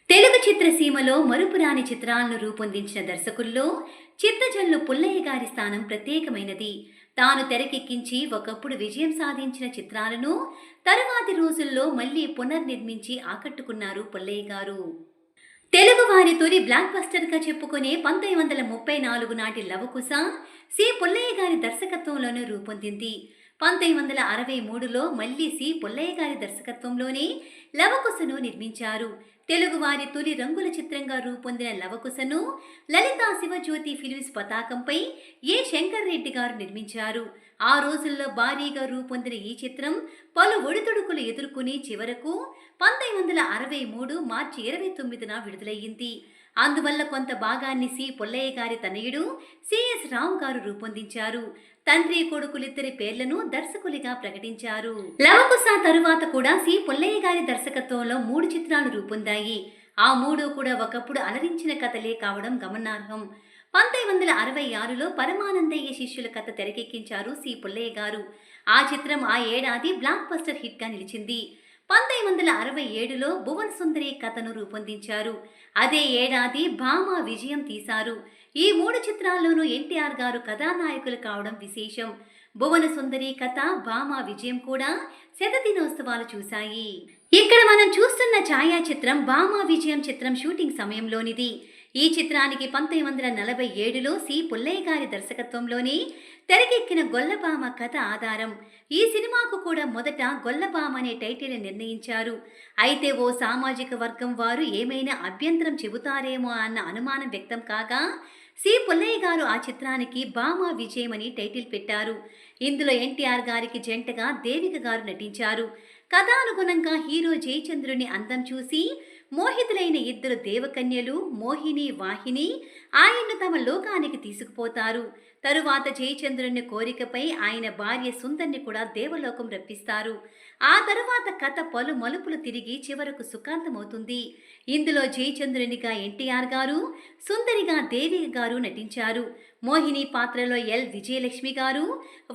తెలుగు చిత్రసీమలో మరుపురాని చిత్రాలను రూపొందించిన దర్శకుల్లో చిత్తజల్లు పుల్లయ్య గారి స్థానం ప్రత్యేకమైనది. తాను తెరకెక్కించి ఒకప్పుడు విజయం సాధించిన చిత్రాలను తరువాతి రోజుల్లో మళ్లీ పునర్నిర్మించి ఆకట్టుకున్నారు పుల్లయ్య గారు. తెలుగువారి తొలి బ్లాక్ బస్టర్గా చెప్పుకునే 1934 నాటి లవకుశ సి పుల్లయ్య గారి దర్శకత్వంలోనే రూపొందింది. 1963లో మళ్లీ సి పుల్లయ్య గారి దర్శకత్వంలోనే లవకుశను నిర్మించారు. తెలుగువారి తొలి రంగుల చిత్రంగా రూపొందిన లవకుశను లలితా శివజ్యోతి ఫిల్మ్స్ పతాకంపై ఏ శంకర్ రెడ్డి గారు నిర్మించారు. ఆ రోజుల్లో భారీగా రూపొందిన ఈ చిత్రం పలు ఒడిదుడుకులు ఎదుర్కొని చివరకు 1963 మార్చి 29న విడుదలయ్యింది. అందువల్ల కొంత భాగాన్ని సి పుల్లయ్య గారి తనయుడు సిఎస్ రావు గారు రూపొందించారు. తండ్రి కొడుకులిద్దరి పేర్లను దర్శకులుగా ప్రకటించారు. లవకుశ తరువాత కూడా సి పుల్లయ్య గారి దర్శకత్వంలో 3 చిత్రాలు రూపొందాయి. ఆ 3 కూడా ఒకప్పుడు అలరించిన కథలే కావడం గమనార్హం. 1966లో పరమానందయ్య శిష్యుల కథ తెరకెక్కించారు సి పుల్లయ్య గారు. ఆ చిత్రం ఆ ఏడాది బ్లాక్ బస్టర్ హిట్ గా నిలిచింది. 1967లో భువన సుందరి కథను రూపొందించారు. అదే ఏడాది భామ విజయం తీశారు. ఈ 3 చిత్రాల్లోనూ ఎన్టీఆర్ గారు కథానాయకులు కావడం విశేషం. భువన సుందరి కథ, భామ విజయం కూడా శతదినోత్సవాలు చూశాయి. ఇక్కడ మనం చూస్తున్న ఛాయాచిత్రం భామ విజయం చిత్రం షూటింగ్ సమయంలోనిది. ఈ చిత్రానికి 1947లో సి పుల్లయ్య గారి దర్శకత్వంలోనే తెరకెక్కిన గొల్లభామ కథ ఆధారం. ఈ సినిమాకు కూడా మొదట గొల్లభామ అనే టైటిల్ నిర్ణయించారు. అయితే ఓ సామాజిక వర్గం వారు ఏమైనా అభ్యంతరం చెబుతారేమో అన్న అనుమానం వ్యక్తం కాగా సి పుల్లయ్య గారు ఆ చిత్రానికి భామ విజయం అని టైటిల్ పెట్టారు. ఇందులో ఎన్టీఆర్ గారికి జంటగా దేవిక గారు నటించారు. కథానుగుణంగా హీరో జయచంద్రుని అందం చూసి మోహితులైన ఇద్దరు దేవకన్యలు మోహిని, వాహిని ఆయన్ను తమ లోకానికి తీసుకుపోతారు. తరువాత జయచంద్రుని కోరికపై ఆయన భార్య సుందర్ని కూడా దేవలోకం రప్పిస్తారు. ఆ తరువాత కథ పలు మలుపులు తిరిగి చివరకు సుఖాంతమవుతుంది. ఇందులో జయచంద్రునిగా ఎన్టీఆర్ గారు, సుందరిగా దేవిక గారు నటించారు. మోహిని పాత్రలో ఎల్ విజయలక్ష్మి గారు,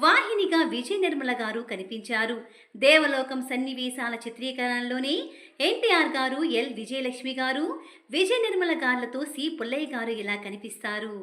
వాహినిగా విజయ నిర్మల గారు కనిపించారు. దేవలోకం సన్నివేశాల చిత్రీకరణలోనే ఎన్టీఆర్ గారు, ఎల్ విజయలక్ష్మి గారు, విజయ నిర్మల గారులతో సి పుల్లయ్య గారు ఇలా కనిపిస్తారు.